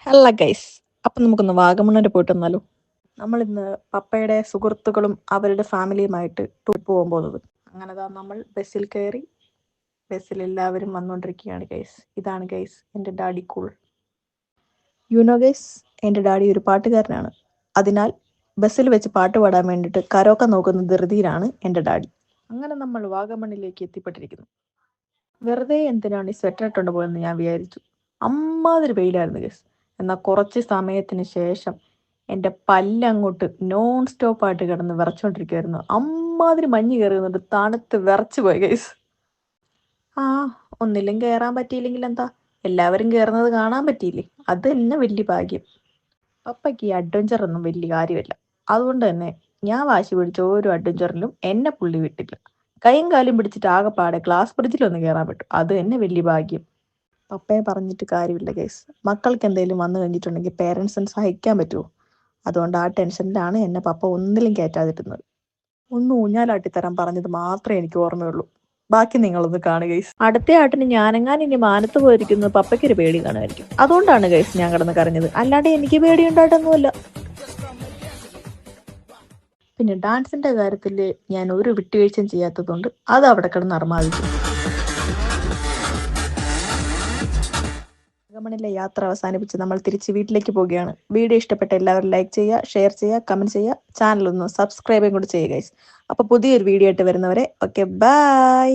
അല്ല ഗൈസ്, അപ്പം നമുക്കൊന്ന് വാഗമൺ വരെ പോയിട്ട് വന്നാലോ? നമ്മളിന്ന് പപ്പയുടെ സുഹൃത്തുക്കളും അവരുടെ ഫാമിലിയുമായിട്ട് ടൂർ പോകാൻ പോകുന്നത്. അങ്ങനെതാ നമ്മൾ ബസ്സിൽ കയറി. ബസ്സിൽ എല്ലാവരും വന്നുകൊണ്ടിരിക്കുകയാണ് ഗൈസ്. ഇതാണ് ഗൈസ് എൻ്റെ ഡാഡി കൂൾ. യുനോ ഗൈസ്, എൻ്റെ ഡാഡി ഒരു പാട്ടുകാരനാണ്. അതിനാൽ ബസ്സിൽ വെച്ച് പാട്ട് പാടാൻ വേണ്ടിയിട്ട് കരോക്ക നോക്കുന്ന ധൃതിയിലാണ് എൻ്റെ ഡാഡി. അങ്ങനെ നമ്മൾ വാഗമണ്ണിലേക്ക് എത്തിപ്പെട്ടിരിക്കുന്നു. വെറുതെ എന്തിനാണ് ഈ സ്വെറ്റർ ഇട്ടുകൊണ്ട് പോയെന്ന് ഞാൻ വിചാരിച്ചു. അമ്മാതിരി വെയിലായിരുന്നു ഗൈസ്. എന്നാൽ കുറച്ച് സമയത്തിന് ശേഷം എൻ്റെ പല്ലങ്ങോട്ട് നോൺ സ്റ്റോപ്പായിട്ട് കിടന്ന് വിറച്ചുകൊണ്ടിരിക്കുമായിരുന്നു. അമ്മാതിരി മഞ്ഞ് കയറി വന്നിട്ട് തണുത്ത് വിറച്ചു പോയി ഗൈസ്. ആ, ഒന്നിലും കയറാൻ പറ്റിയില്ലെങ്കിൽ എന്താ, എല്ലാവരും കയറുന്നത് കാണാൻ പറ്റിയില്ലേ, അത് തന്നെ വലിയ ഭാഗ്യം. പപ്പയ്ക്ക് ഈ അഡ്വഞ്ചർ ഒന്നും വലിയ കാര്യമില്ല. അതുകൊണ്ട് തന്നെ ഞാൻ വാശി പിടിച്ച ഓരോ അഡ്വഞ്ചറിലും എന്നെ പുള്ളി വിട്ടില്ല. കൈയും കാലും പിടിച്ചിട്ട് ആകെപ്പാടെ ഗ്ലാസ് ബ്രിഡ്ജിലൊന്ന് കയറാൻ പറ്റും, അത് തന്നെ വലിയ ഭാഗ്യം. പപ്പയെ പറഞ്ഞിട്ട് കാര്യമില്ല ഗൈസ്. മക്കൾക്ക് എന്തെങ്കിലും വന്നു കഴിഞ്ഞിട്ടുണ്ടെങ്കിൽ പേരൻസിന് സഹിക്കാൻ പറ്റുമോ? അതുകൊണ്ട് ആ ടെൻഷനിലാണ് എന്നെ പപ്പ ഒന്നിലും കയറ്റാതിരുന്നത്. ഒന്ന് ഊഞ്ഞാലാട്ടിത്തരാൻ പറഞ്ഞത് മാത്രമേ എനിക്ക് ഓർമ്മയുള്ളൂ. ബാക്കി നിങ്ങളൊന്ന് കാണുക ഗൈസ്. അടുത്ത ആട്ടിന് ഞാനെങ്ങാനും ഇനി മാനത്ത് പോയിരിക്കുന്നത് പപ്പയ്ക്കൊരു പേടി കാണുമായിരിക്കും. അതുകൊണ്ടാണ് ഗൈസ് ഞാൻ കിടന്ന് കരഞ്ഞത്, അല്ലാണ്ട് എനിക്ക് പേടി ഉണ്ടായിട്ടൊന്നുമില്ല. പിന്നെ ഡാൻസിന്റെ കാര്യത്തിൽ ഞാൻ ഒരു വിട്ടുവീഴ്ചയും ചെയ്യാത്തതുകൊണ്ട് അത് അവിടെ കിടന്ന് അർമാദിക്കും. വാഗമണിലെ യാത്ര അവസാനിപ്പിച്ച് നമ്മൾ തിരിച്ച് വീട്ടിലേക്ക് പോവുകയാണ്. വീഡിയോ ഇഷ്ടപ്പെട്ട എല്ലാവരും ലൈക്ക് ചെയ്യുക, ഷെയർ ചെയ്യുക, കമന്റ് ചെയ്യുക, ചാനൽ ഒന്ന് സബ്സ്ക്രൈബും കൂടി ചെയ്യുക ഗൈസ്. അപ്പോൾ പുതിയൊരു വീഡിയോ ആയിട്ട് വരുന്നവരെ ഓക്കെ, ബൈ.